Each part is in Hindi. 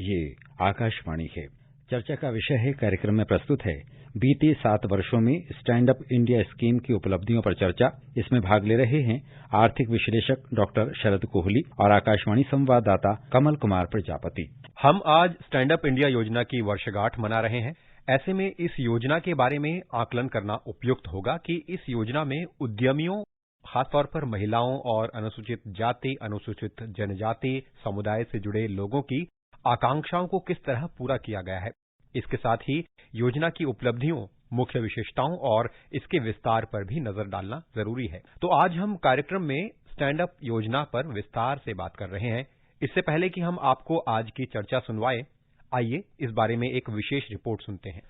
ये आकाशवाणी है। चर्चा का विषय है, कार्यक्रम में प्रस्तुत है बीते 7 वर्षों में स्टैंड अप इंडिया स्कीम की उपलब्धियों पर चर्चा। इसमें भाग ले रहे हैं आर्थिक विश्लेषक डॉक्टर शरद कोहली और आकाशवाणी संवाददाता कमल कुमार प्रजापति। हम आज स्टैंड अप इंडिया योजना की वर्षगांठ मना रहे हैं। ऐसे में इस योजना के बारे में आकलन करना उपयुक्त होगा कि इस योजना में उद्यमियों, खासतौर पर महिलाओं और अनुसूचित जाति, अनुसूचित जनजाति समुदाय से जुड़े लोगों की आकांक्षाओं को किस तरह पूरा किया गया है। इसके साथ ही योजना की उपलब्धियों, मुख्य विशेषताओं और इसके विस्तार पर भी नजर डालना जरूरी है। तो आज हम कार्यक्रम में स्टैंड अप योजना पर विस्तार से बात कर रहे हैं। इससे पहले कि हम आपको आज की चर्चा सुनवाएं, आइए इस बारे में एक विशेष रिपोर्ट सुनते हैं।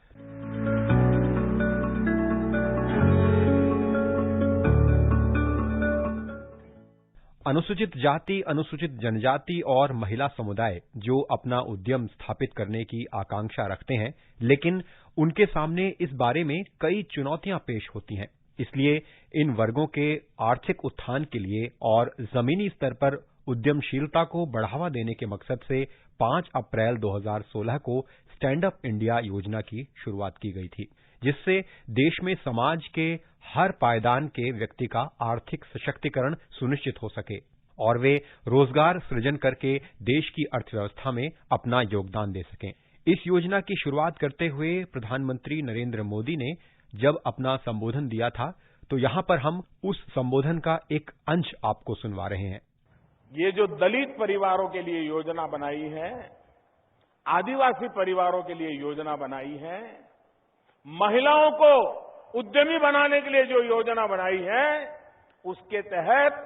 अनुसूचित जाति, अनुसूचित जनजाति और महिला समुदाय जो अपना उद्यम स्थापित करने की आकांक्षा रखते हैं, लेकिन उनके सामने इस बारे में कई चुनौतियां पेश होती हैं। इसलिए इन वर्गों के आर्थिक उत्थान के लिए और जमीनी स्तर पर उद्यमशीलता को बढ़ावा देने के मकसद से 5 अप्रैल 2016 को स्टैंड अप इंडिया योजना की शुरुआत की गई थी, जिससे देश में समाज के हर पायदान के व्यक्ति का आर्थिक सशक्तिकरण सुनिश्चित हो सके और वे रोजगार सृजन करके देश की अर्थव्यवस्था में अपना योगदान दे सकें। इस योजना की शुरुआत करते हुए प्रधानमंत्री नरेंद्र मोदी ने जब अपना संबोधन दिया था, तो यहां पर हम उस संबोधन का एक अंश आपको सुनवा रहे हैं। ये जो दलित परिवारों के लिए योजना बनाई है, आदिवासी परिवारों के लिए योजना बनाई है, महिलाओं को उद्यमी बनाने के लिए जो योजना बनाई है, उसके तहत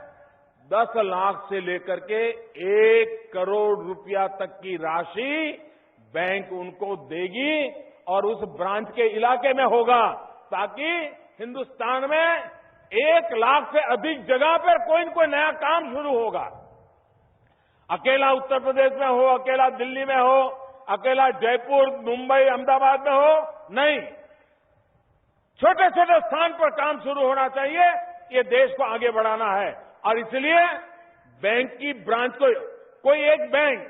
10 लाख से लेकर के 1 करोड़ रुपया तक की राशि बैंक उनको देगी और उस ब्रांच के इलाके में होगा, ताकि हिंदुस्तान में 1 लाख से अधिक जगह पर कोई न कोई नया काम शुरू होगा। अकेला उत्तर प्रदेश में हो, अकेला दिल्ली में हो, अकेला जयपुर, मुंबई, अहमदाबाद में हो, नहीं, छोटे छोटे स्थान पर काम शुरू होना चाहिए। ये देश को आगे बढ़ाना है और इसलिए बैंक की ब्रांच को, कोई एक बैंक,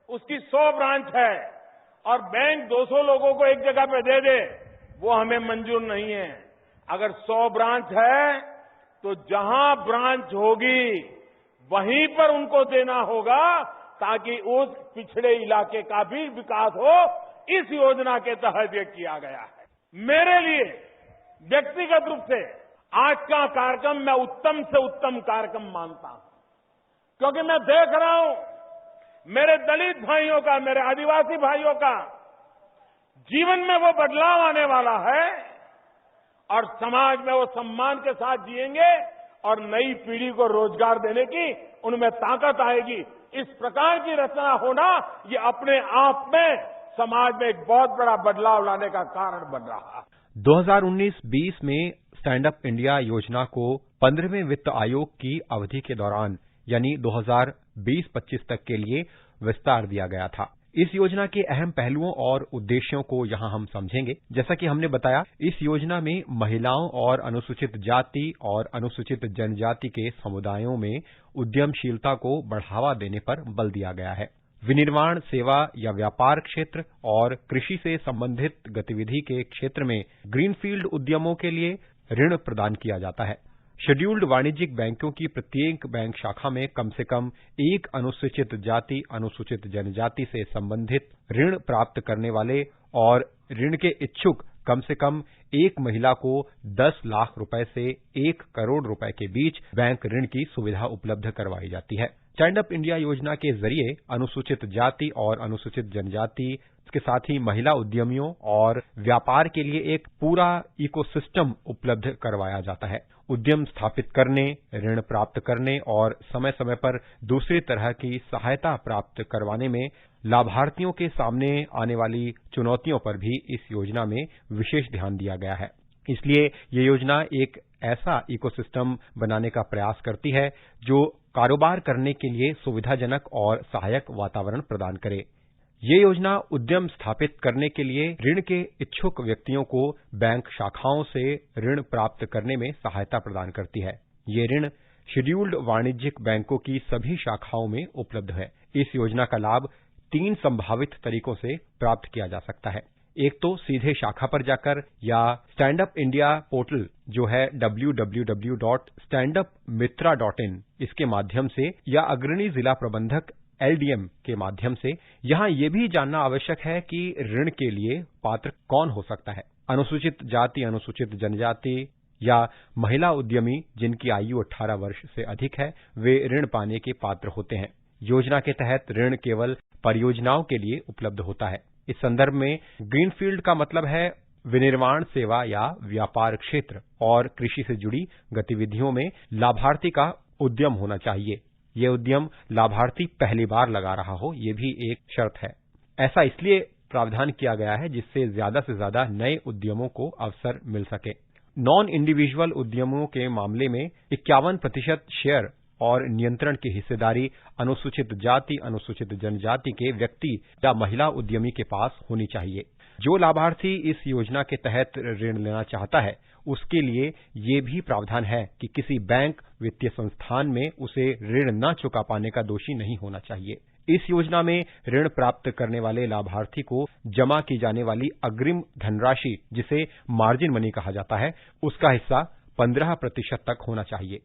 उसकी 100 ब्रांच है और बैंक 200 लोगों को एक जगह पे दे दे, वो हमें मंजूर नहीं है। अगर 100 ब्रांच है तो जहां ब्रांच होगी वहीं पर उनको देना होगा, ताकि उस पिछड़े इलाके का भी विकास हो। इस योजना के तहत ये किया गया है। मेरे लिए व्यक्तिगत रूप से आज का कार्यक्रम मैं उत्तम से उत्तम कार्यक्रम मानता हूं, क्योंकि मैं देख रहा हूं मेरे दलित भाइयों का, मेरे आदिवासी भाइयों का जीवन में वो बदलाव आने वाला है और समाज में वो सम्मान के साथ जिएंगे और नई पीढ़ी को रोजगार देने की उनमें ताकत आएगी। इस प्रकार की रचना होना, ये अपने आप में समाज में एक बहुत बड़ा बदलाव लाने का कारण बन रहा है। 2019-20 में स्टैंड अप इंडिया योजना को 15वें वित्त आयोग की अवधि के दौरान, यानी 2020-25 तक के लिए विस्तार दिया गया था। इस योजना के अहम पहलुओं और उद्देश्यों को यहां हम समझेंगे। जैसा कि हमने बताया, इस योजना में महिलाओं और अनुसूचित जाति और अनुसूचित जनजाति के समुदायों में उद्यमशीलता को बढ़ावा देने पर बल दिया गया है। विनिर्माण, सेवा या व्यापार क्षेत्र और कृषि से संबंधित गतिविधि के क्षेत्र में ग्रीनफील्ड उद्यमों के लिए ऋण प्रदान किया जाता है। शेड्यूल्ड वाणिज्यिक बैंकों की प्रत्येक बैंक शाखा में कम से कम एक अनुसूचित जाति, अनुसूचित जनजाति से संबंधित ऋण प्राप्त करने वाले और ऋण के इच्छुक कम से कम एक महिला को 10 लाख रुपए से 1 करोड़ रुपए के बीच बैंक ऋण की सुविधा उपलब्ध करवाई जाती है। स्टैंड अप इंडिया योजना के जरिए अनुसूचित जाति और अनुसूचित जनजाति, इसके साथ ही महिला उद्यमियों और व्यापार के लिए एक पूरा इकोसिस्टम उपलब्ध करवाया जाता है। उद्यम स्थापित करने, ऋण प्राप्त करने और समय समय पर दूसरी तरह की सहायता प्राप्त करवाने में लाभार्थियों के सामने आने वाली चुनौतियों पर भी इस योजना में विशेष ध्यान दिया गया है। इसलिए ये योजना एक ऐसा इकोसिस्टम बनाने का प्रयास करती है जो कारोबार करने के लिए सुविधाजनक और सहायक वातावरण प्रदान करे। ये योजना उद्यम स्थापित करने के लिए ऋण के इच्छुक व्यक्तियों को बैंक शाखाओं से ऋण प्राप्त करने में सहायता प्रदान करती है। ये ऋण शेड्यूल्ड वाणिज्यिक बैंकों की सभी शाखाओं में उपलब्ध है। इस योजना का लाभ 3 संभावित तरीकों से प्राप्त किया जा सकता है। एक तो सीधे शाखा पर जाकर या स्टैंड अप इंडिया पोर्टल जो है www.standupmitra.in इसके माध्यम से या अग्रणी जिला प्रबंधक LDM के माध्यम से। यहाँ ये भी जानना आवश्यक है कि ऋण के लिए पात्र कौन हो सकता है। अनुसूचित जाति, अनुसूचित जनजाति या महिला उद्यमी जिनकी आयु 18 वर्ष से अधिक है, वे ऋण पाने के पात्र होते हैं। योजना के तहत ऋण केवल परियोजनाओं के लिए उपलब्ध होता है। इस संदर्भ में ग्रीनफील्ड का मतलब है विनिर्माण, सेवा या व्यापार क्षेत्र और कृषि से जुड़ी गतिविधियों में लाभार्थी का उद्यम होना चाहिए। ये उद्यम लाभार्थी पहली बार लगा रहा हो, ये भी एक शर्त है। ऐसा इसलिए प्रावधान किया गया है जिससे ज्यादा से ज्यादा नए उद्यमों को अवसर मिल सके। नॉन इंडिविजुअल उद्यमों के मामले में 51% शेयर और नियंत्रण की हिस्सेदारी अनुसूचित जाति, अनुसूचित जनजाति के व्यक्ति या महिला उद्यमी के पास होनी चाहिए। जो लाभार्थी इस योजना के तहत ऋण लेना चाहता है, उसके लिए ये भी प्रावधान है कि किसी बैंक, वित्तीय संस्थान में उसे ऋण न चुका पाने का दोषी नहीं होना चाहिए। इस योजना में ऋण प्राप्त करने वाले लाभार्थी को जमा की जाने वाली अग्रिम धनराशि, जिसे मार्जिन मनी कहा जाता है, उसका हिस्सा 15% तक होना चाहिए।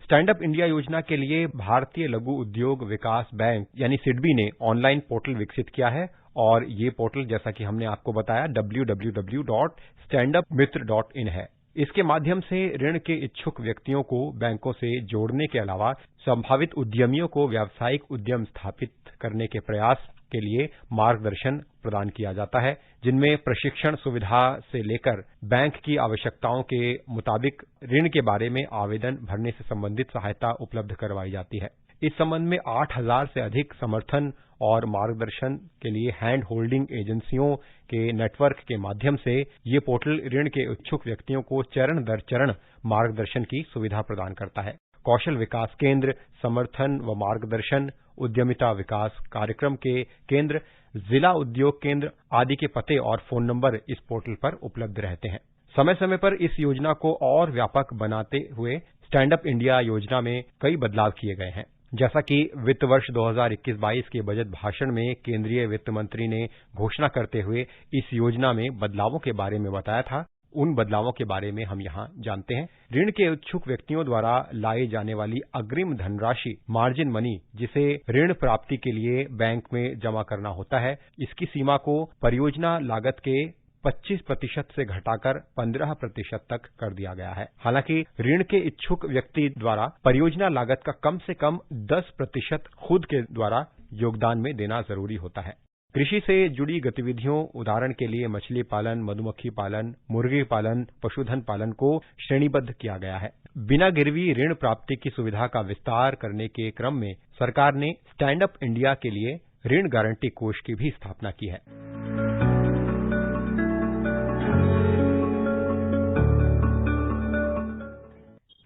स्टैंड अप इंडिया योजना के लिए भारतीय लघु उद्योग विकास बैंक यानी सिडबी ने ऑनलाइन पोर्टल विकसित किया है और ये पोर्टल, जैसा कि हमने आपको बताया, www.standupmitra.in है। इसके माध्यम से ऋण के इच्छुक व्यक्तियों को बैंकों से जोड़ने के अलावा संभावित उद्यमियों को व्यावसायिक उद्यम स्थापित करने के प्रयास के लिए मार्गदर्शन प्रदान किया जाता है, जिनमें प्रशिक्षण सुविधा से लेकर बैंक की आवश्यकताओं के मुताबिक ऋण के बारे में आवेदन भरने से संबंधित सहायता उपलब्ध करवाई जाती है। इस संबंध में 8000 से अधिक समर्थन और मार्गदर्शन के लिए हैंड होल्डिंग एजेंसियों के नेटवर्क के माध्यम से ये पोर्टल ऋण के इच्छुक व्यक्तियों को चरण दर चरण मार्गदर्शन की सुविधा प्रदान करता है। कौशल विकास केंद्र, समर्थन व मार्गदर्शन, उद्यमिता विकास कार्यक्रम के केंद्र, जिला उद्योग केंद्र आदि के पते और फोन नंबर इस पोर्टल पर उपलब्ध रहते हैं। समय समय पर इस योजना को और व्यापक बनाते हुए स्टैंड अप इंडिया योजना में कई बदलाव किए गए हैं। जैसा कि वित्त वर्ष 2021-22 के बजट भाषण में केंद्रीय वित्त मंत्री ने घोषणा करते हुए इस योजना में बदलावों के बारे में बताया था, उन बदलावों के बारे में हम यहाँ जानते हैं। ऋण के इच्छुक व्यक्तियों द्वारा लाई जाने वाली अग्रिम धनराशि मार्जिन मनी, जिसे ऋण प्राप्ति के लिए बैंक में जमा करना होता है, इसकी सीमा को परियोजना लागत के 25% से घटाकर 15% तक कर दिया गया है। हालांकि ऋण के इच्छुक व्यक्ति द्वारा परियोजना लागत का कम से कम 10% खुद के द्वारा योगदान में देना जरूरी होता है। कृषि से जुड़ी गतिविधियों, उदाहरण के लिए मछली पालन, मधुमक्खी पालन, मुर्गी पालन, पशुधन पालन को श्रेणीबद्ध किया गया है। बिना गिरवी ऋण प्राप्ति की सुविधा का विस्तार करने के क्रम में सरकार ने स्टैंड अप इंडिया के लिए ऋण गारंटी कोष की भी स्थापना की है।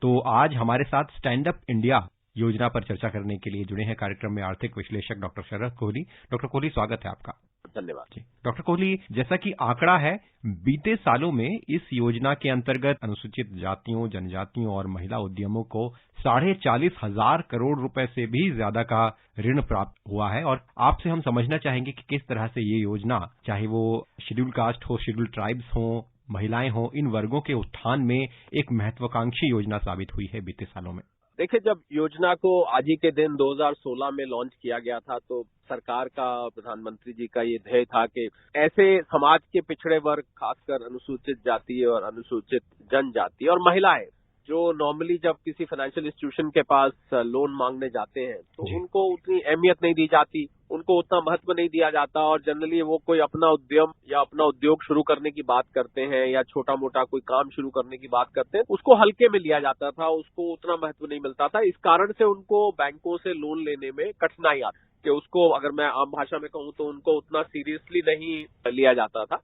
तो आज हमारे साथ स्टैंड अप इंडिया योजना पर चर्चा करने के लिए जुड़े हैं कार्यक्रम में आर्थिक विश्लेषक डॉक्टर शरद कोहली। डॉक्टर कोहली, स्वागत है आपका। धन्यवाद जी। डॉक्टर कोहली, जैसा कि आंकड़ा है, बीते सालों में इस योजना के अंतर्गत अनुसूचित जातियों, जनजातियों और महिला उद्यमों को 40,500 करोड़ रुपए से भी ज्यादा का ऋण प्राप्त हुआ है। और आपसे हम समझना चाहेंगे कि किस तरह से ये योजना, चाहे वो शेड्यूल कास्ट हो, शेड्यूल ट्राइब्स हो, महिलाएं हो, इन वर्गों के उत्थान में एक महत्वाकांक्षी योजना साबित हुई है बीते सालों में। देखिए, जब योजना को आज ही के दिन 2016 में लॉन्च किया गया था, तो सरकार का, प्रधानमंत्री जी का ये ध्येय था कि ऐसे समाज के पिछड़े वर्ग, खासकर अनुसूचित जाति और अनुसूचित जनजाति और महिलाएं, जो नॉर्मली जब किसी फाइनेंशियल इंस्टीट्यूशन के पास लोन मांगने जाते हैं तो उनको उतनी अहमियत नहीं दी जाती, उनको उतना महत्व नहीं दिया जाता, और जनरली वो कोई अपना उद्यम या अपना उद्योग शुरू करने की बात करते हैं या छोटा मोटा कोई काम शुरू करने की बात करते हैं, उसको हल्के में लिया जाता था, उसको उतना महत्व नहीं मिलता था। इस कारण से उनको बैंकों से लोन लेने में कठिनाई आती कि उसको, अगर मैं आम भाषा में कहूँ तो उनको उतना सीरियसली नहीं लिया जाता था।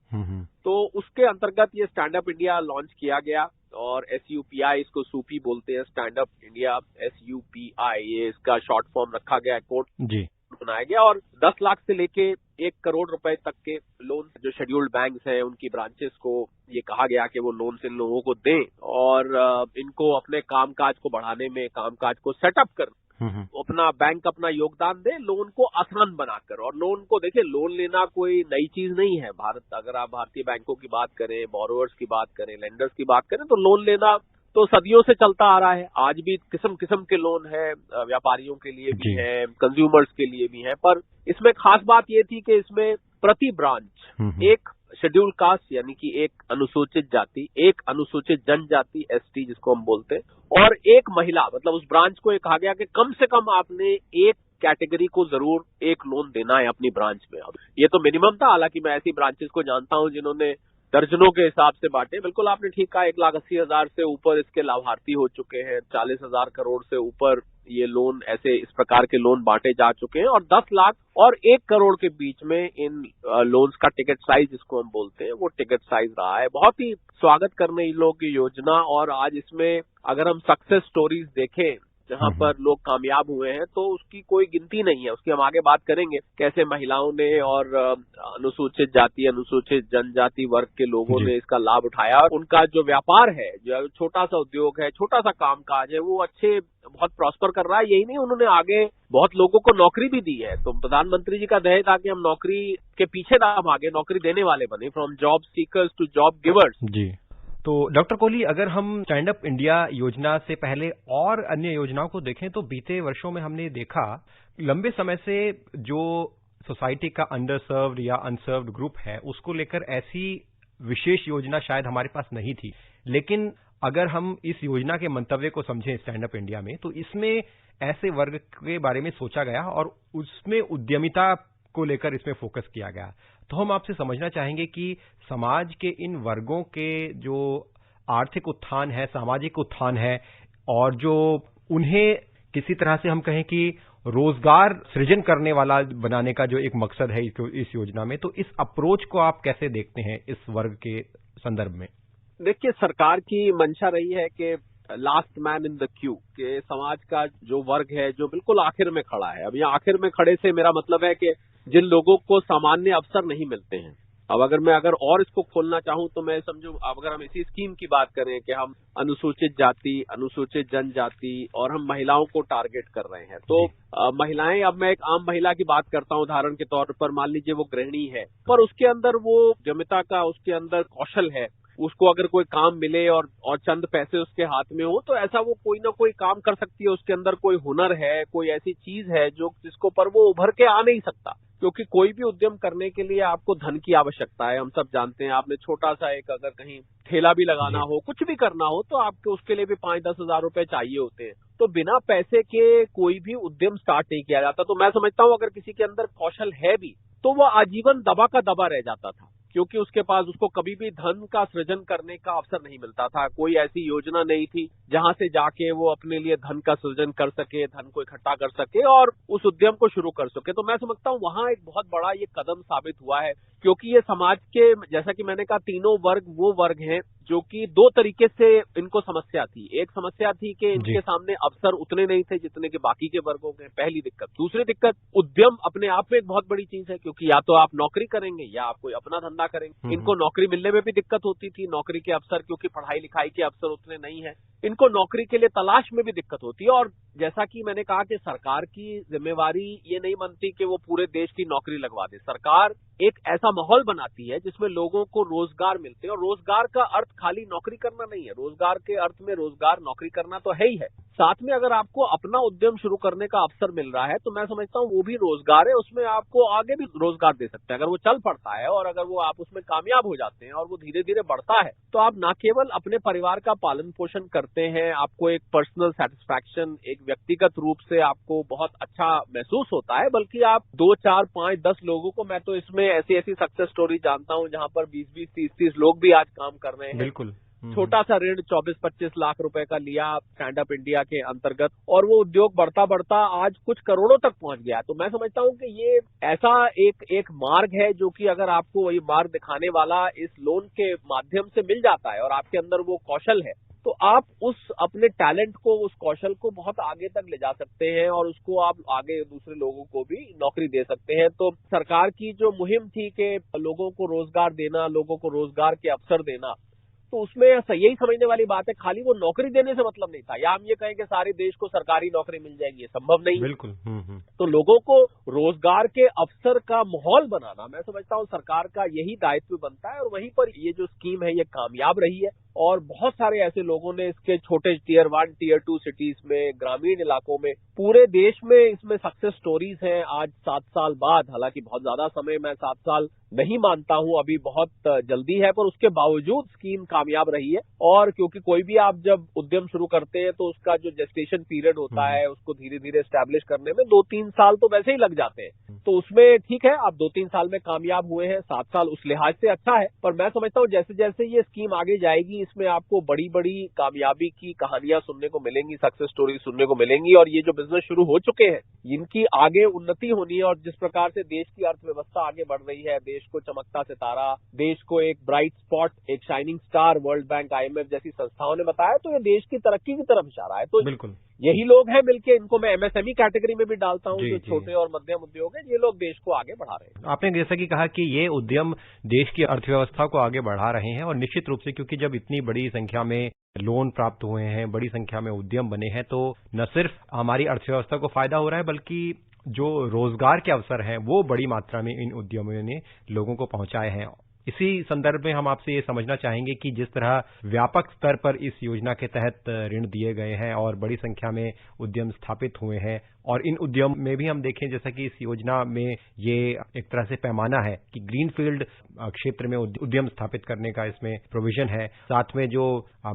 तो उसके अंतर्गत ये स्टैंड अप इंडिया लॉन्च किया गया और SUPI, इसको सूपी बोलते हैं, स्टैंड अप इंडिया SUPI, ये इसका शॉर्ट फॉर्म रखा गया है, कोड जी बनाया गया। और 10 लाख से लेके 1 करोड़ रुपए तक के लोन जो शेड्यूल्ड बैंक्स हैं उनकी ब्रांचेस को ये कहा गया कि वो लोन इन लोगों को दें और इनको अपने कामकाज को बढ़ाने में, कामकाज को सेटअप कर अपना बैंक अपना योगदान दे लोन को आसान बनाकर। और लोन को देखिए, लोन लेना कोई नई चीज नहीं है। अगर आप भारतीय बैंकों की बात करें, बोरोवर्स की बात करें, लेंडर्स की बात करें, तो लोन लेना तो सदियों से चलता आ रहा है। आज भी किस्म किस्म के लोन है, व्यापारियों के लिए भी है, कंज्यूमर्स के लिए भी है। पर इसमें खास बात ये थी कि इसमें प्रति ब्रांच एक शेड्यूल कास्ट यानी कि एक अनुसूचित जाति, एक अनुसूचित जनजाति एसटी जिसको हम बोलते हैं, और एक महिला, मतलब उस ब्रांच को ये कहा गया कि कम से कम आपने एक कैटेगरी को जरूर एक लोन देना है अपनी ब्रांच में। अब ये तो मिनिमम था, हालांकि मैं ऐसी ब्रांचेस को जानता हूं जिन्होंने दर्जनों के हिसाब से बांटे। बिल्कुल आपने ठीक कहा, 1,80,000 से ऊपर इसके लाभार्थी हो चुके हैं, 40,000 करोड़ से ऊपर ये लोन ऐसे इस प्रकार के लोन बांटे जा चुके हैं, और 10 लाख और 1 करोड़ के बीच में इन लोन्स का टिकट साइज जिसको हम बोलते हैं वो टिकट साइज रहा है। बहुत ही स्वागत करने इन लोगों की योजना। और आज इसमें अगर हम सक्सेस स्टोरीज देखें जहां पर लोग कामयाब हुए हैं तो उसकी कोई गिनती नहीं है। उसकी हम आगे बात करेंगे, कैसे महिलाओं ने और अनुसूचित जाति, अनुसूचित जनजाति वर्ग के लोगों ने इसका लाभ उठाया, और उनका जो व्यापार है, जो छोटा सा उद्योग है, छोटा सा कामकाज है, वो अच्छे बहुत प्रॉस्पर कर रहा है। यही नहीं, उन्होंने आगे बहुत लोगों को नौकरी भी दी है। तो प्रधानमंत्री जी का ध्येय था कि हम नौकरी के पीछे ना भागे, नौकरी देने वाले बने, from job seekers to job givers. जी। तो डॉक्टर कोहली, अगर हम स्टैंड अप इंडिया योजना से पहले और अन्य योजनाओं को देखें तो बीते वर्षों में हमने देखा लंबे समय से जो सोसाइटी का अंडर सर्व्ड या अनसर्व्ड ग्रुप है उसको लेकर ऐसी विशेष योजना शायद हमारे पास नहीं थी। लेकिन अगर हम इस योजना के मंतव्य को समझें स्टैंड अप इंडिया में, तो इसमें ऐसे वर्ग के बारे में सोचा गया और उसमें उद्यमिता को लेकर इसमें फोकस किया गया। तो हम आपसे समझना चाहेंगे कि समाज के इन वर्गों के जो आर्थिक उत्थान है, सामाजिक उत्थान है, और जो उन्हें किसी तरह से हम कहें कि रोजगार सृजन करने वाला बनाने का जो एक मकसद है इस योजना में, तो इस अप्रोच को आप कैसे देखते हैं इस वर्ग के संदर्भ में? देखिए, सरकार की मंशा रही है कि last man in the Q, के समाज का जो वर्ग है जो बिल्कुल आखिर में खड़ा है। अब यहाँ आखिर में खड़े से मेरा मतलब है कि जिन लोगों को सामान्य अवसर नहीं मिलते हैं। अब अगर और इसको खोलना चाहूं तो मैं समझूं, अगर हम इसी स्कीम की बात करें कि हम अनुसूचित जाति, अनुसूचित जनजाति और हम महिलाओं को टारगेट कर रहे हैं, तो महिलाएं, अब मैं एक आम महिला की बात करता हूं उदाहरण के तौर पर, मान लीजिए वो गृहिणी है, पर उसके अंदर वो उद्यमिता का उसके अंदर कौशल है, उसको अगर कोई काम मिले और चंद पैसे उसके हाथ में हो तो ऐसा वो कोई ना कोई काम कर सकती है। उसके अंदर कोई हुनर है, कोई ऐसी चीज है जिसको पर वो उभर के आ नहीं सकता, क्योंकि कोई भी उद्यम करने के लिए आपको धन की आवश्यकता है। हम सब जानते हैं, आपने छोटा सा एक अगर कहीं ठेला भी लगाना हो, कुछ भी करना हो, तो आपको उसके लिए भी 5-10 हजार रुपए चाहिए होते हैं। तो बिना पैसे के कोई भी उद्यम स्टार्ट नहीं किया जाता। तो मैं समझता हूँ अगर किसी के अंदर कौशल है भी तो वो आजीवन दबा का दबा रह जाता था, क्योंकि उसके पास उसको कभी भी धन का सृजन करने का अवसर नहीं मिलता था। कोई ऐसी योजना नहीं थी जहां से जाके वो अपने लिए धन का सृजन कर सके, धन को इकट्ठा कर सके और उस उद्यम को शुरू कर सके। तो मैं समझता हूँ वहां एक बहुत बड़ा ये कदम साबित हुआ है, क्योंकि ये समाज के, जैसा कि मैंने कहा, तीनों वर्ग वो वर्ग हैं जो कि दो तरीके से इनको समस्या थी। एक समस्या थी कि इनके सामने अवसर उतने नहीं थे जितने के बाकी के वर्गों के, पहली दिक्कत। दूसरी दिक्कत, उद्यम अपने आप में एक बहुत बड़ी चीज है, क्योंकि या तो आप नौकरी करेंगे या आप कोई अपना धंधा करेंगे। इनको नौकरी मिलने में भी दिक्कत होती थी, नौकरी के अवसर, क्योंकि पढ़ाई लिखाई के अवसर उतने नहीं है। इनको नौकरी के लिए तलाश में भी दिक्कत होती है। और जैसा कि मैंने कहा कि सरकार की जिम्मेवारी ये नहीं बनती कि वो पूरे देश की नौकरी लगवा दे। सरकार एक ऐसा माहौल बनाती है जिसमें लोगों को रोजगार मिलते हैं, और रोजगार का अर्थ खाली नौकरी करना नहीं है। रोजगार के अर्थ में रोजगार, नौकरी करना तो है ही है, साथ में अगर आपको अपना उद्यम शुरू करने का अवसर मिल रहा है तो मैं समझता हूँ वो भी रोजगार है। उसमें आपको आगे भी रोजगार दे सकते हैं अगर वो चल पड़ता है, और अगर वो आप उसमें कामयाब हो जाते हैं और वो धीरे धीरे बढ़ता है, तो आप न केवल अपने परिवार का पालन पोषण करते हैं, आपको एक पर्सनल सेटिस्फैक्शन, एक व्यक्तिगत रूप से आपको बहुत अच्छा महसूस होता है, बल्कि आप 2, 4, 5, 10 लोगों को, मैं तो इसमें ऐसी सक्सेस स्टोरी जानता हूं जहां पर 20-20, 30-30 लोग भी आज काम कर रहे हैं। बिल्कुल। छोटा सा ऋण 24-25 लाख रुपए का लिया स्टैंड अप इंडिया के अंतर्गत, और वो उद्योग बढ़ता बढ़ता आज कुछ करोड़ों तक पहुंच गया। तो मैं समझता हूं कि ये ऐसा एक मार्ग है जो कि अगर आपको वही मार्ग दिखाने वाला इस लोन के माध्यम से मिल जाता है और आपके अंदर वो कौशल है, तो आप उस अपने टैलेंट को, उस कौशल को बहुत आगे तक ले जा सकते हैं और उसको आप आगे दूसरे लोगों को भी नौकरी दे सकते हैं। तो सरकार की जो मुहिम थी कि लोगों को रोजगार देना, लोगों को रोजगार के अवसर देना, तो उसमें यही समझने वाली बात है, खाली वो नौकरी देने से मतलब नहीं था, या हम ये कहें कि सारे देश को सरकारी नौकरी मिल जाएगी, ये संभव नहीं। बिल्कुल। तो लोगों को रोजगार के अवसर का माहौल बनाना, मैं समझता हूँ सरकार का यही दायित्व बनता है, और वहीं पर ये जो स्कीम है ये कामयाब रही है। और बहुत सारे ऐसे लोगों ने इसके छोटे टियर 1, टियर 2 सिटीज में, ग्रामीण इलाकों में, पूरे देश में इसमें सक्सेस स्टोरीज हैं आज 7 साल बाद। हालांकि बहुत ज्यादा समय मैं 7 साल नहीं मानता हूं, अभी बहुत जल्दी है, पर उसके बावजूद स्कीम कामयाब रही है। और क्योंकि कोई भी आप जब उद्यम शुरू करते हैं तो उसका जो जेस्टेशन पीरियड होता है, उसको धीरे धीरे एस्टैब्लिश करने में 2-3 साल तो वैसे ही लग जाते हैं। तो उसमें ठीक है, आप 2-3 साल में कामयाब हुए हैं, 7 साल उस लिहाज से अच्छा है। पर मैं समझता हूं जैसे जैसे ये स्कीम आगे जाएगी, इसमें आपको बड़ी बड़ी कामयाबी की कहानियां सुनने को मिलेंगी, सक्सेस स्टोरी सुनने को मिलेंगी। और ये जो बिजनेस शुरू हो चुके हैं, इनकी आगे उन्नति होनी है। और जिस प्रकार से देश की अर्थव्यवस्था आगे बढ़ रही है, देश को चमकता सितारा, देश को एक ब्राइट स्पॉट, एक shining star world bank, IMF जैसी संस्थाओं ने बताया, तो ये देश की तरक्की की तरफ इशारा है। तो बिल्कुल यही लोग हैं मिलके, इनको मैं MSME कैटेगरी में भी डालता हूं, जो छोटे और मध्यम उद्योग है, ये लोग देश को आगे बढ़ा रहे हैं। आपने जैसा कि कहा कि ये उद्यम देश की अर्थव्यवस्था को आगे बढ़ा रहे हैं, और निश्चित रूप से क्योंकि जब इतनी बड़ी संख्या में लोन प्राप्त हुए हैं, बड़ी संख्या में उद्यम बने हैं, तो न सिर्फ हमारी अर्थव्यवस्था को फायदा हो रहा है, बल्कि जो रोजगार के अवसर हैं वो बड़ी मात्रा में इन उद्यमियों ने लोगों को पहुंचाए हैं। इसी संदर्भ में हम आपसे ये समझना चाहेंगे कि जिस तरह व्यापक स्तर पर इस योजना के तहत ऋण दिए गए हैं और बड़ी संख्या में उद्यम स्थापित हुए हैं, और इन उद्यम में भी हम देखें जैसा कि इस योजना में ये एक तरह से पैमाना है कि ग्रीनफील्ड क्षेत्र में उद्यम स्थापित करने का इसमें प्रोविजन है। साथ में जो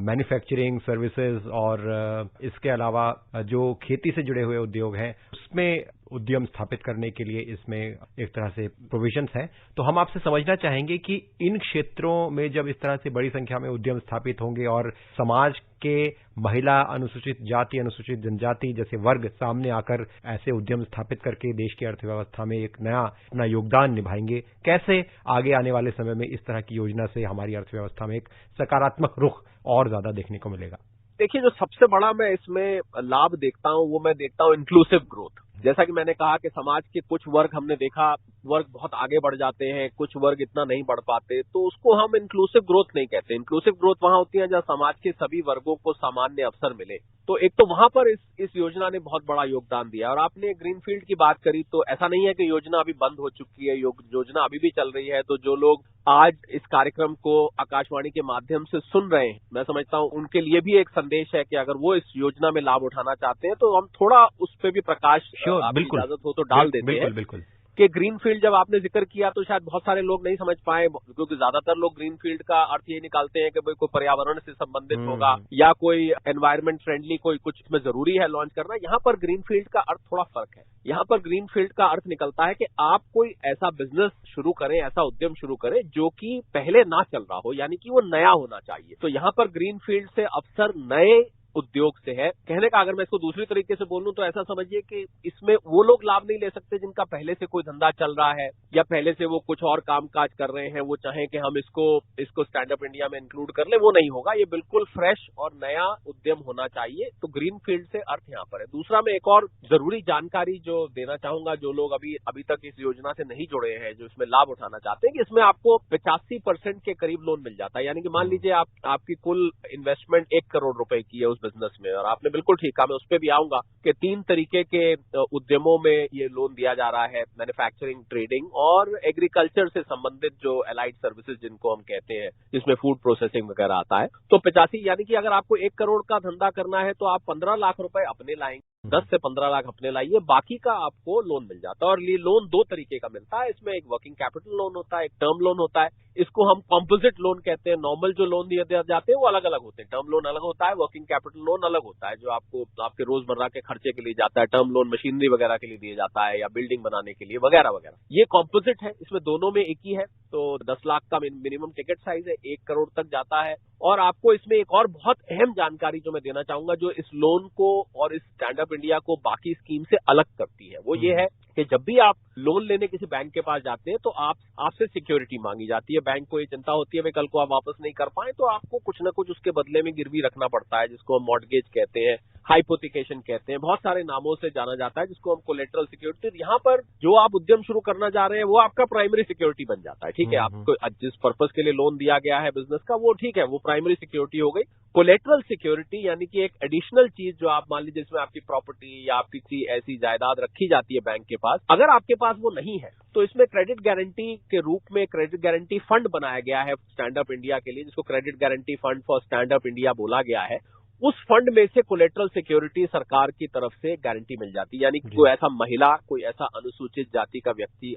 मैन्युफैक्चरिंग सर्विसेज और इसके अलावा जो खेती से जुड़े हुए उद्योग हैं उसमें उद्यम स्थापित करने के लिए इसमें एक तरह से प्रोविजंस हैं। तो हम आपसे समझना चाहेंगे कि इन क्षेत्रों में जब इस तरह से बड़ी संख्या में उद्यम स्थापित होंगे और समाज के महिला, अनुसूचित जाति, अनुसूचित जनजाति जैसे वर्ग सामने आकर ऐसे उद्यम स्थापित करके देश की अर्थव्यवस्था में एक नया अपना योगदान निभाएंगे, कैसे आगे आने वाले समय में इस तरह की योजना से हमारी अर्थव्यवस्था में एक सकारात्मक रुख और ज्यादा देखने को मिलेगा? देखिए, जो सबसे बड़ा मैं इसमें लाभ देखता हूं वो मैं देखता हूं इंक्लूसिव ग्रोथ। जैसा कि मैंने कहा कि समाज के कुछ वर्ग, हमने देखा वर्ग बहुत आगे बढ़ जाते हैं, कुछ वर्ग इतना नहीं बढ़ पाते, तो उसको हम इंक्लूसिव ग्रोथ नहीं कहते। इंक्लूसिव ग्रोथ वहां होती है जहां समाज के सभी वर्गों को सामान्य अवसर मिले। तो एक तो वहां पर इस योजना ने बहुत बड़ा योगदान दिया। और आपने ग्रीनफील्ड की बात करी, तो ऐसा नहीं है कि योजना अभी बंद हो चुकी है, योजना अभी भी चल रही है। तो जो लोग आज इस कार्यक्रम को आकाशवाणी के माध्यम से सुन रहे हैं, मैं समझता हूं उनके लिए भी एक संदेश है कि अगर वो इस योजना में लाभ उठाना चाहते हैं तो हम थोड़ा उस पर भी प्रकाश, आपकी इजाजत हो तो डाल देते हैं। बिल्कुल कि ग्रीनफील्ड जब आपने जिक्र किया तो शायद बहुत सारे लोग नहीं समझ पाए, क्योंकि ज्यादातर लोग ग्रीनफील्ड का अर्थ ये निकालते हैं कि भाई कोई पर्यावरण से संबंधित होगा या कोई एनवायरमेंट फ्रेंडली कोई कुछ इसमें जरूरी है लॉन्च करना। यहाँ पर ग्रीनफील्ड का अर्थ थोड़ा फर्क है। यहाँ पर ग्रीनफील्ड का अर्थ निकलता है कि आप कोई ऐसा बिजनेस शुरू करें, ऐसा उद्यम शुरू करें जो कि पहले ना चल रहा हो, यानी कि वो नया होना चाहिए। तो यहाँ पर ग्रीनफील्ड से अवसर नए उद्योग से है। कहने का अगर मैं इसको दूसरी तरीके से बोलूं तो ऐसा समझिए कि इसमें वो लोग लाभ नहीं ले सकते जिनका पहले से कोई धंधा चल रहा है या पहले से वो कुछ और कामकाज कर रहे हैं, वो चाहें कि हम इसको स्टैंड अप इंडिया में इंक्लूड कर ले, वो नहीं होगा। ये बिल्कुल फ्रेश और नया उद्यम होना चाहिए। तो ग्रीन फील्ड से अर्थ यहाँ पर है। दूसरा, मैं एक और जरूरी जानकारी जो देना चाहूंगा, जो लोग अभी तक इस योजना से नहीं जुड़े हैं, जो इसमें लाभ उठाना चाहते हैं, कि इसमें आपको 85% के करीब लोन मिल जाता है। यानी कि मान लीजिए आपकी कुल इन्वेस्टमेंट 1 करोड़ रुपए की है उस बिजनेस में, और आपने बिल्कुल ठीक कहा, मैं उस पर भी आऊंगा कि 3 तरीके के उद्यमों में ये लोन दिया जा रहा है, मैन्युफैक्चरिंग, ट्रेडिंग और एग्रीकल्चर से संबंधित जो एलाइड सर्विसेज जिनको हम कहते हैं, जिसमें फूड प्रोसेसिंग वगैरह आता है। तो 85, यानी कि अगर आपको 1 करोड़ का धंधा करना है तो आप 15 लाख रुपए अपने लाएंगे, 10 से 15 लाख अपने लाइए, बाकी का आपको लोन मिल जाता है। और ये लोन 2 तरीके का मिलता है। इसमें एक वर्किंग कैपिटल लोन होता है, एक टर्म लोन होता है। इसको हम कॉम्पोजिट लोन कहते हैं। नॉर्मल जो लोन दिए जाते हैं वो अलग अलग होते हैं। टर्म लोन अलग होता है, वर्किंग कैपिटल लोन अलग होता है, जो आपको आपके रोजमर्रा के खर्चे के लिए जाता है। टर्म लोन मशीनरी वगैरह के लिए दिया जाता है या बिल्डिंग बनाने के लिए वगैरह वगैरह। ये कॉम्पोजिट है, इसमें दोनों में एक ही है। तो 10 लाख का मिनिमम टिकट साइज है, 1 करोड़ तक जाता है। और आपको इसमें एक और बहुत अहम जानकारी जो मैं देना चाहूंगा, जो इस लोन को और इस स्टैंड अप इंडिया को बाकी स्कीम से अलग करती है, वो ये है कि जब भी आप लोन लेने किसी बैंक के पास जाते हैं तो आपसे सिक्योरिटी मांगी जाती है। बैंक को ये चिंता होती है कि कल को आप वापस नहीं कर पाए तो आपको कुछ ना कुछ उसके बदले में गिरवी रखना पड़ता है, जिसको हम मॉर्टगेज कहते हैं। हाइपोथिकेशन कहते हैं, बहुत सारे नामों से जाना जाता है, जिसको हम कोलेटरल सिक्योरिटी। यहाँ पर जो आप उद्यम शुरू करना चाह रहे हैं वो आपका प्राइमरी सिक्योरिटी बन जाता है। ठीक है, आपको जिस पर्पस के लिए लोन दिया गया है बिजनेस का, वो ठीक है, वो प्राइमरी सिक्योरिटी हो गई। कोलेटरल सिक्योरिटी यानी कि एक एडिशनल चीज जो आप मान लीजिए जिसमें आपकी प्रॉपर्टी या आपकी किसी ऐसी जायदाद रखी जाती है बैंक के पास, अगर आपके पास वो नहीं है तो इसमें क्रेडिट गारंटी के रूप में क्रेडिट गारंटी फंड बनाया गया है स्टैंड अप इंडिया के लिए, जिसको credit guarantee fund for stand up India बोला गया है। उस फंड में से कोलेटरल सिक्योरिटी सरकार की तरफ से गारंटी मिल जाती है, यानी कि कोई ऐसा महिला, कोई ऐसा अनुसूचित जाति का व्यक्ति,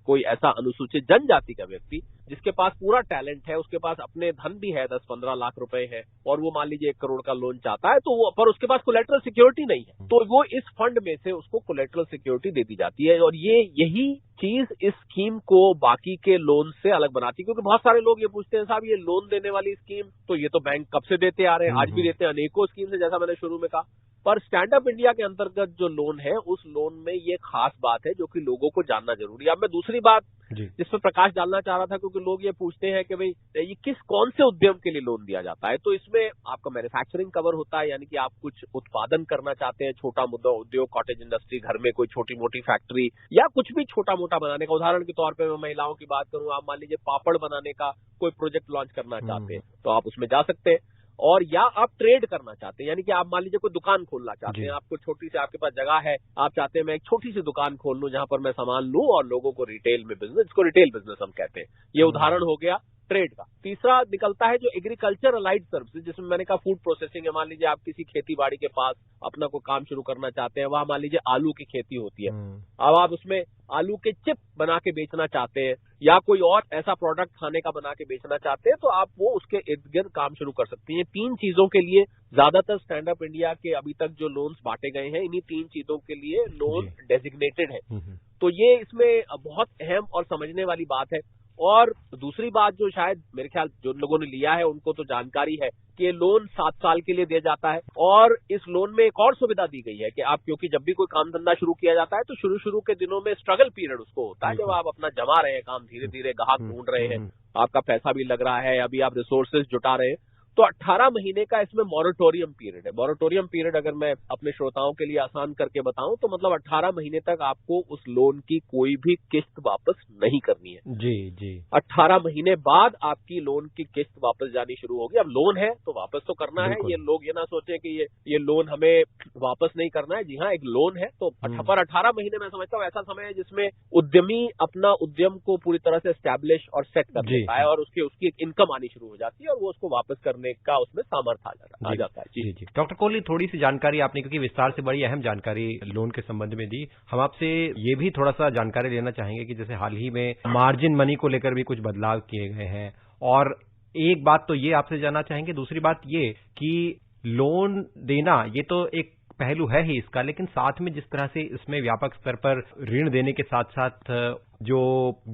कोई ऐसा अनुसूचित जनजाति का व्यक्ति जिसके पास पूरा टैलेंट है, उसके पास अपने धन भी है, 10-15 लाख रुपए है, और वो मान लीजिए 1 करोड़ का लोन चाहता है, तो वो पर उसके पास कोलेटरल सिक्योरिटी नहीं है, तो वो इस फंड में से उसको कोलेटरल सिक्योरिटी दे दी जाती है। और यही चीज इस स्कीम को बाकी के लोन से अलग बनाती है, क्योंकि बहुत सारे लोग ये पूछते हैं, साहब ये लोन देने वाली स्कीम तो ये तो बैंक कब से देते आ रहे हैं, आज भी देते हैं, अनेकों स्कीम से, जैसा मैंने शुरू में कहा। पर स्टैंड अप इंडिया के अंतर्गत जो लोन है, उस लोन में ये खास बात है जो कि लोगों को जानना जरूरी है। अब मैं दूसरी बात जिस पर प्रकाश डालना चाह रहा था, क्योंकि लोग ये पूछते हैं कि भाई ये कौन से उद्यम के लिए लोन दिया जाता है, तो इसमें आपका मैन्युफैक्चरिंग कवर होता है, यानी कि आप कुछ उत्पादन करना चाहते हैं, छोटा मोटा उद्योग, कॉटेज इंडस्ट्री, घर में कोई छोटी मोटी फैक्ट्री या कुछ भी छोटा मोटा बनाने का। उदाहरण के तौर पे मैं महिलाओं की बात करूं, आप मान लीजिए पापड़ बनाने का कोई प्रोजेक्ट लॉन्च करना चाहते हैं तो आप उसमें जा सकते हैं। और या आप ट्रेड करना चाहते हैं, यानी कि आप मान लीजिए कोई दुकान खोलना चाहते हैं, आपको छोटी सी, आपके पास जगह है, आप चाहते हैं मैं एक छोटी सी दुकान खोल लूं जहां पर मैं सामान लूं और लोगों को रिटेल में बिजनेस, जिसको रिटेल बिजनेस हम कहते हैं, ये उदाहरण हो गया ट्रेड का। तीसरा निकलता है जो एग्रीकल्चर अलाइड सर्विसेज, जिसमें मैंने कहा फूड प्रोसेसिंग है। मान लीजिए आप किसी खेती बाड़ी के पास अपना कोई काम शुरू करना चाहते हैं, वहां मान लीजिए आलू की खेती होती है, अब आप उसमें आलू के चिप बना के बेचना चाहते हैं या कोई और ऐसा प्रोडक्ट खाने का बना के बेचना चाहते हैं, तो आप वो उसके इर्द गिर्द काम शुरू कर सकते हैं। 3 चीजों के लिए ज्यादातर स्टैंड अप इंडिया के अभी तक जो लोन्स बांटे गए हैं, इन्हीं 3 चीजों के लिए लोन डेजिग्नेटेड है। तो ये इसमें बहुत अहम और समझने वाली बात है। और दूसरी बात जो शायद मेरे ख्याल जो लोगों ने लिया है उनको तो जानकारी है कि लोन 7 साल के लिए दिया जाता है, और इस लोन में एक और सुविधा दी गई है कि आप, क्योंकि जब भी कोई काम धंधा शुरू किया जाता है तो शुरू के दिनों में स्ट्रगल पीरियड उसको होता है, जब आप अपना जमा रहे हैं काम, धीरे धीरे ग्राहक ढूंढ रहे हैं, आपका पैसा भी लग रहा है, अभी आप रिसोर्सेज जुटा रहे हैं, तो 18 महीने का इसमें मॉरेटोरियम पीरियड है। मॉरेटोरियम पीरियड अगर मैं अपने श्रोताओं के लिए आसान करके बताऊं तो मतलब 18 महीने तक आपको उस लोन की कोई भी किस्त वापस नहीं करनी है। जी 18 महीने बाद आपकी लोन की किस्त वापस जानी शुरू होगी। अब लोन है तो वापस तो करना है, ये लोग ये ना सोचे कि ये लोन हमें वापस नहीं करना है। जी हाँ, एक लोन है तो पर 18 महीने मैं समझता हूँ ऐसा समय है जिसमें उद्यमी अपना उद्यम को पूरी तरह से एस्टैब्लिश और सेट कर लेता है, और उसकी एक इनकम आनी शुरू हो जाती है, और वो उसको वापस करने का उसमें सामर्थ्य आ जाता है। जी डॉक्टर कोहली, थोड़ी सी जानकारी आपने, क्योंकि विस्तार से बड़ी अहम जानकारी लोन के संबंध में दी, हम आपसे ये भी थोड़ा सा जानकारी लेना चाहेंगे कि जैसे हाल ही में मार्जिन मनी को लेकर भी कुछ बदलाव किए गए हैं, और एक बात तो ये आपसे जानना चाहेंगे, दूसरी बात ये कि लोन देना ये तो एक पहलू है ही इसका, लेकिन साथ में जिस तरह से इसमें व्यापक स्तर पर ऋण देने के साथ साथ जो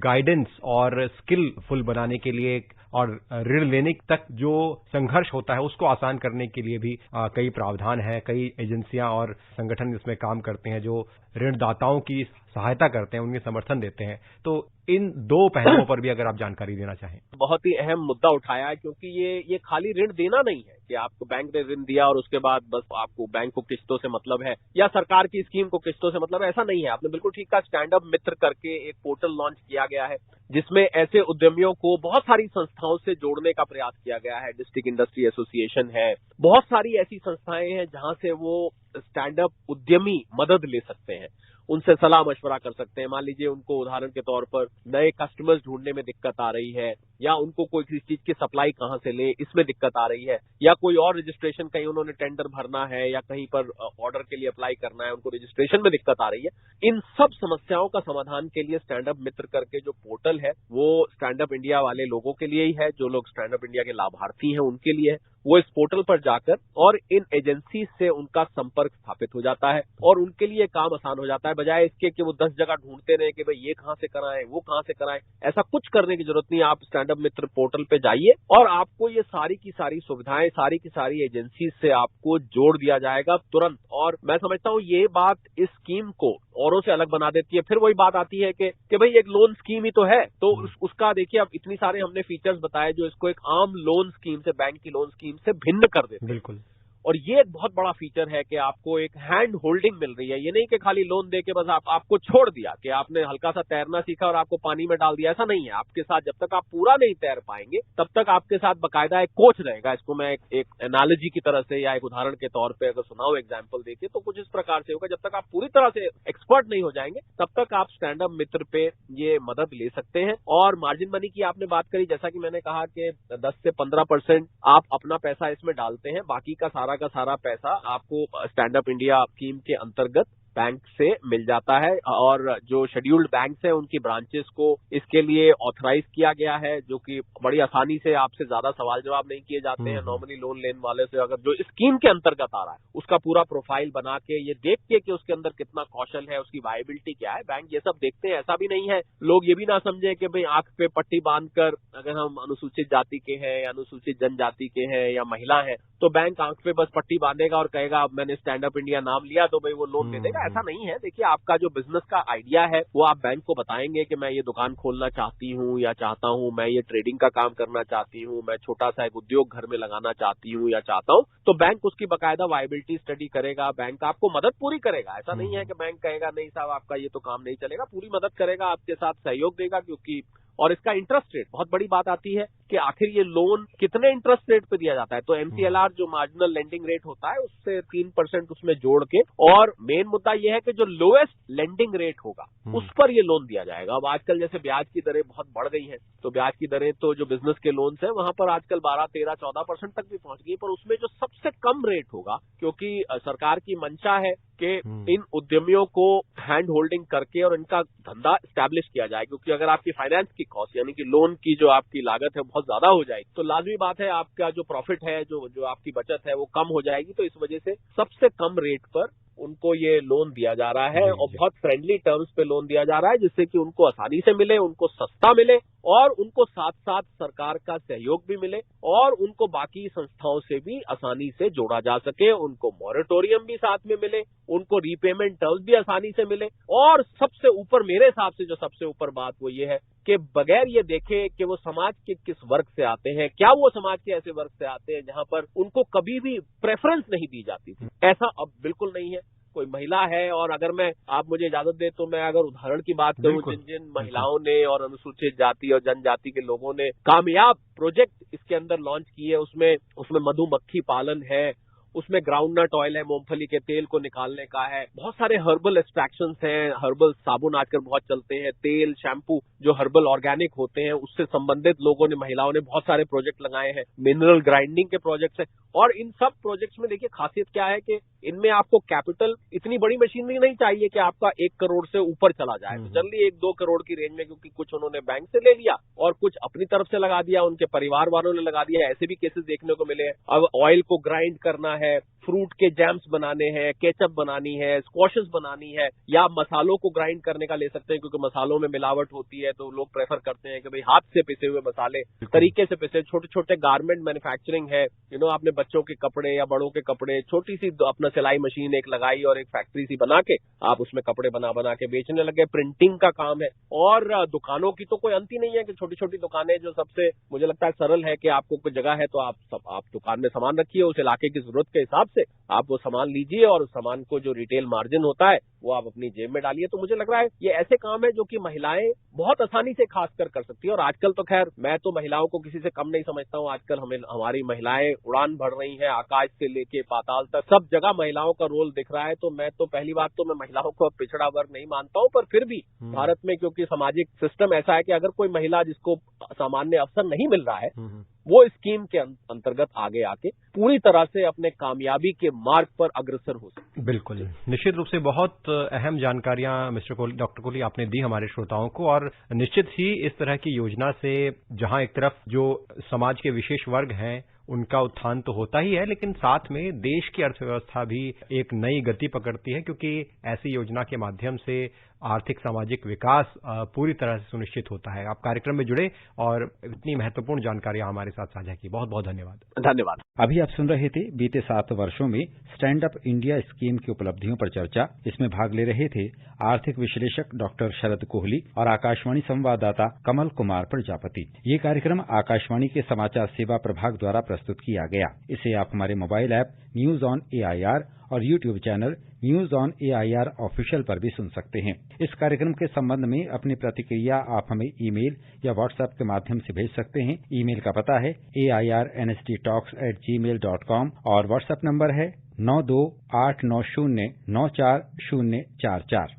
गाइडेंस और स्किलफुल बनाने के लिए और ऋण लेने तक जो संघर्ष होता है उसको आसान करने के लिए भी कई प्रावधान हैं, कई एजेंसियां और संगठन इसमें काम करते हैं जो ऋणदाताओं की सहायता करते हैं, उन्हें समर्थन देते हैं। तो इन 2 पहलुओं पर भी अगर आप जानकारी देना चाहें। बहुत ही अहम मुद्दा उठाया है, क्योंकि ये खाली ऋण देना नहीं है कि आपको बैंक ने ऋण दिया और उसके बाद बस आपको बैंक को किस्तों से मतलब है या सरकार की स्कीम को किस्तों से मतलब है, ऐसा नहीं है। आपने बिल्कुल ठीक कहा। स्टैंड अप मित्र करके एक पोर्टल लॉन्च किया गया है जिसमें ऐसे उद्यमियों को बहुत सारी संस्थाओं से जोड़ने का प्रयास किया गया है। डिस्ट्रिक्ट इंडस्ट्री एसोसिएशन है, बहुत सारी ऐसी संस्थाएं हैं जहां से वो स्टैंड अप उद्यमी मदद ले सकते हैं, उनसे सलाह मशवरा कर सकते हैं। मान लीजिए उनको उदाहरण के तौर पर नए कस्टमर्स ढूंढने में दिक्कत आ रही है, या उनको कोई किसी चीज की सप्लाई कहां से ले इसमें दिक्कत आ रही है, या कोई और रजिस्ट्रेशन कहीं उन्होंने टेंडर भरना है या कहीं पर ऑर्डर के लिए अप्लाई करना है, उनको रजिस्ट्रेशन में दिक्कत आ रही है। इन सब समस्याओं का समाधान के लिए स्टैंड अप मित्र करके जो पोर्टल है वो स्टैंड अप इंडिया वाले लोगों के लिए ही है, जो लोग स्टैंड अप इंडिया के लाभार्थी हैं उनके लिए है। वो इस पोर्टल पर जाकर और इन एजेंसी से उनका संपर्क स्थापित हो जाता है और उनके लिए काम आसान हो जाता है, बजाय इसके कि वो 10 जगह ढूंढते रहे कि भाई ये कहां से कराएं, वो कहां से कराएं। ऐसा कुछ करने की जरूरत नहीं। आप स्टैंड अप मित्र पोर्टल पे जाइए और आपको ये सारी की सारी सुविधाएं, सारी की सारी एजेंसी से आपको जोड़ दिया जाएगा तुरंत। और मैं समझता हूँ ये बात इस स्कीम को औरों से अलग बना देती है। फिर वही बात आती है कि भाई एक लोन स्कीम ही तो है, तो उसका देखिए अब इतनी सारे हमने फीचर्स बताए जो इसको एक आम लोन स्कीम से, बैंक की लोन स्कीम से भिन्न कर देते हैं। बिल्कुल। और ये एक बहुत बड़ा फीचर है कि आपको एक हैंड होल्डिंग मिल रही है। ये नहीं कि खाली लोन दे के बस आपको छोड़ दिया कि आपने हल्का सा तैरना सीखा और आपको पानी में डाल दिया, ऐसा नहीं है। आपके साथ जब तक आप पूरा नहीं तैर पाएंगे तब तक आपके साथ बकायदा एक कोच रहेगा। इसको मैं एक एनालॉजी की तरह से या एक उदाहरण के तौर पे अगर सुनाओ, एग्जाम्पल देके, तो कुछ इस प्रकार से होगा, जब तक आप पूरी तरह से एक्सपर्ट नहीं हो जाएंगे तब तक आप स्टैंड अप मित्र पे ये मदद ले सकते हैं। और मार्जिन मनी की आपने बात करी, जैसा कि मैंने कहा कि 10 से 15% आप अपना पैसा इसमें डालते हैं, बाकी का सारा पैसा आपको स्टैंड अप इंडिया स्कीम के अंतर्गत बैंक से मिल जाता है। और जो शेड्यूल्ड बैंक्स हैं उनकी ब्रांचेस को इसके लिए ऑथराइज किया गया है, जो कि बड़ी आसानी से आपसे ज्यादा सवाल जवाब नहीं किए जाते हैं। नॉर्मली लोन लेने वाले से अगर जो स्कीम के अंतर्गत आ रहा है उसका पूरा प्रोफाइल बना के, ये देख के कि उसके अंदर कितना कौशल है, उसकी वायबिलिटी क्या है, बैंक ये सब देखते हैं। ऐसा भी नहीं है, लोग ये भी ना समझे कि भाई आंख पे पट्टी बांधकर अगर हम अनुसूचित जाति के हैं या अनुसूचित जनजाति के हैं या महिला हैं तो बैंक आंख पे बस पट्टी बांधेगा और कहेगा अब मैंने स्टैंड अप इंडिया नाम लिया तो भाई वो लोन दे देगा। ऐसा नहीं है। देखिए, आपका जो बिजनेस का आइडिया है वो आप बैंक को बताएंगे कि मैं ये दुकान खोलना चाहती हूँ या चाहता हूँ, मैं ये ट्रेडिंग का काम करना चाहती हूँ, मैं छोटा सा एक उद्योग घर में लगाना चाहती हूँ या चाहता हूँ, तो बैंक उसकी बकायदा वायबिलिटी स्टडी करेगा, बैंक आपको मदद पूरी करेगा। ऐसा नहीं है कि बैंक कहेगा नहीं साहब आपका ये तो काम नहीं चलेगा, पूरी मदद करेगा, आपके साथ सहयोग देगा। क्योंकि और इसका इंटरेस्ट रेट, बहुत बड़ी बात आती है कि आखिर ये लोन कितने इंटरेस्ट रेट पे दिया जाता है। तो MCLR जो मार्जिनल लेंडिंग रेट होता है उससे 3% उसमें जोड़ के, और मेन मुद्दा ये है कि जो लोएस्ट लेंडिंग रेट होगा उस पर ये लोन दिया जाएगा। अब आजकल जैसे ब्याज की दरें बहुत बढ़ गई हैं, तो ब्याज की दरें तो जो बिजनेस के लोन्स हैं वहां पर आजकल 12, 13, 14% तक भी पहुंच गई। पर उसमें जो सबसे कम रेट होगा, क्योंकि सरकार की मंशा है कि इन उद्यमियों को हैंड होल्डिंग करके और इनका धंधा स्टैब्लिश किया जाए, क्योंकि अगर आपकी फाइनेंस की कॉस्ट यानी कि लोन की जो आपकी लागत है बहुत ज्यादा हो जाएगी तो लाजमी बात है आपका जो प्रॉफिट है, जो आपकी बचत है वो कम हो जाएगी। तो इस वजह से सबसे कम रेट पर उनको ये लोन दिया जा रहा है और बहुत फ्रेंडली टर्म्स पे लोन दिया जा रहा है, जिससे कि उनको आसानी से मिले, उनको सस्ता मिले और उनको साथ साथ सरकार का सहयोग भी मिले और उनको बाकी संस्थाओं से भी आसानी से जोड़ा जा सके, उनको मॉरेटोरियम भी साथ में मिले, उनको रीपेमेंट टर्म्स भी आसानी से मिले। और सबसे ऊपर मेरे हिसाब से जो सबसे ऊपर बात वो ये है कि बगैर ये देखे कि वो समाज के किस वर्ग से आते हैं, क्या वो समाज के ऐसे वर्ग से आते हैं जहां पर उनको कभी भी प्रेफरेंस नहीं दी जाती थी, ऐसा अब बिल्कुल नहीं है। कोई महिला है और अगर आप मुझे इजाजत दे तो मैं अगर उदाहरण की बात करूं, जिन महिलाओं ने और अनुसूचित जाति और जनजाति के लोगों ने कामयाब प्रोजेक्ट इसके अंदर लॉन्च किए, उसमें मधुमक्खी पालन है, उसमें ग्राउंडनट ऑयल है, मूंगफली के तेल को निकालने का है, बहुत सारे हर्बल एक्सट्रैक्शंस हैं, हर्बल साबुन आजकल बहुत चलते हैं, तेल, शैम्पू जो हर्बल ऑर्गेनिक होते हैं उससे संबंधित लोगों ने, महिलाओं ने बहुत सारे प्रोजेक्ट लगाए हैं, मिनरल ग्राइंडिंग के प्रोजेक्ट्स हैं। और इन सब प्रोजेक्ट्स में देखिए खासियत क्या है कि इनमें आपको कैपिटल, इतनी बड़ी मशीनरी नहीं चाहिए कि आपका 1 करोड़ से ऊपर चला जाए। तो जल्दी 1-2 करोड़ की रेंज में, क्योंकि कुछ उन्होंने बैंक से ले लिया और कुछ अपनी तरफ से लगा दिया, उनके परिवार वालों ने लगा दिया, ऐसे भी केसेस देखने को मिले हैं। अब ऑयल को ग्राइंड करना है, फ्रूट के जैम्स बनाने हैं, केचप बनानी है, स्क्वॉशेस बनानी है, या मसालों को ग्राइंड करने का ले सकते हैं, क्योंकि मसालों में मिलावट होती है तो लोग प्रेफर करते हैं कि भाई हाथ से पिसे हुए मसाले तरीके से पिसे। छोटे छोटे गारमेंट मैन्युफैक्चरिंग है, आपने बच्चों के कपड़े या बड़ों के कपड़े, छोटी सी अपना सिलाई मशीन एक लगाई और एक फैक्ट्री सी बना के आप उसमें कपड़े बना के बेचने लगे। प्रिंटिंग का काम है और दुकानों की तो कोई अंत ही नहीं है कि छोटी छोटी दुकानें, जो सबसे मुझे लगता है सरल है कि आपको कोई जगह है तो आप दुकान में सामान रखिए, उस इलाके की जरूरत के हिसाब से आप वो सामान लीजिए और उस सामान को जो रिटेल मार्जिन होता है वो आप अपनी जेब में डालिए। तो मुझे लग रहा है ये ऐसे काम है जो कि महिलाएं बहुत आसानी से खासकर कर सकती है। और आजकल तो खैर मैं तो महिलाओं को किसी से कम नहीं समझता हूँ। आजकल हमारी महिलाएं उड़ान भर रही हैं, आकाश से लेके पाताल तक सब जगह महिलाओं का रोल दिख रहा है। तो मैं तो पहली बात तो मैं महिलाओं को पिछड़ा वर्ग नहीं मानता हूँ, पर फिर भी भारत में क्योंकि सामाजिक सिस्टम ऐसा है कि अगर कोई महिला जिसको सामान्य अवसर नहीं मिल रहा है वो स्कीम के अंतर्गत आगे आके पूरी तरह से अपने कामयाबी के मार्ग पर अग्रसर हो सकते। बिल्कुल, निश्चित रूप से बहुत अहम जानकारियां डॉक्टर कोहली आपने दी हमारे श्रोताओं को। और निश्चित ही इस तरह की योजना से जहां एक तरफ जो समाज के विशेष वर्ग हैं उनका उत्थान तो होता ही है, लेकिन साथ में देश की अर्थव्यवस्था भी एक नई गति पकड़ती है, क्योंकि ऐसी योजना के माध्यम से आर्थिक सामाजिक विकास पूरी तरह से सुनिश्चित होता है। आप कार्यक्रम में जुड़े और इतनी महत्वपूर्ण जानकारियां हमारे साथ साझा की, बहुत बहुत धन्यवाद। धन्यवाद। अभी आप सुन रहे थे बीते 7 वर्षों में स्टैंड अप इंडिया स्कीम की उपलब्धियों पर चर्चा। इसमें भाग ले रहे थे आर्थिक विश्लेषक डॉक्टर शरद कोहली और आकाशवाणी संवाददाता कमल कुमार प्रजापति। ये कार्यक्रम आकाशवाणी के समाचार सेवा प्रभाग द्वारा प्रस्तुत किया गया। इसे आप हमारे mobile app news on AIR और YouTube channel news on AIR official पर भी सुन सकते हैं। इस कार्यक्रम के संबंध में अपनी प्रतिक्रिया आप हमें ईमेल या व्हाट्सएप के माध्यम से भेज सकते हैं। ईमेल का पता है airnsttalks@gmail.com और व्हाट्सएप नंबर है 9289094044।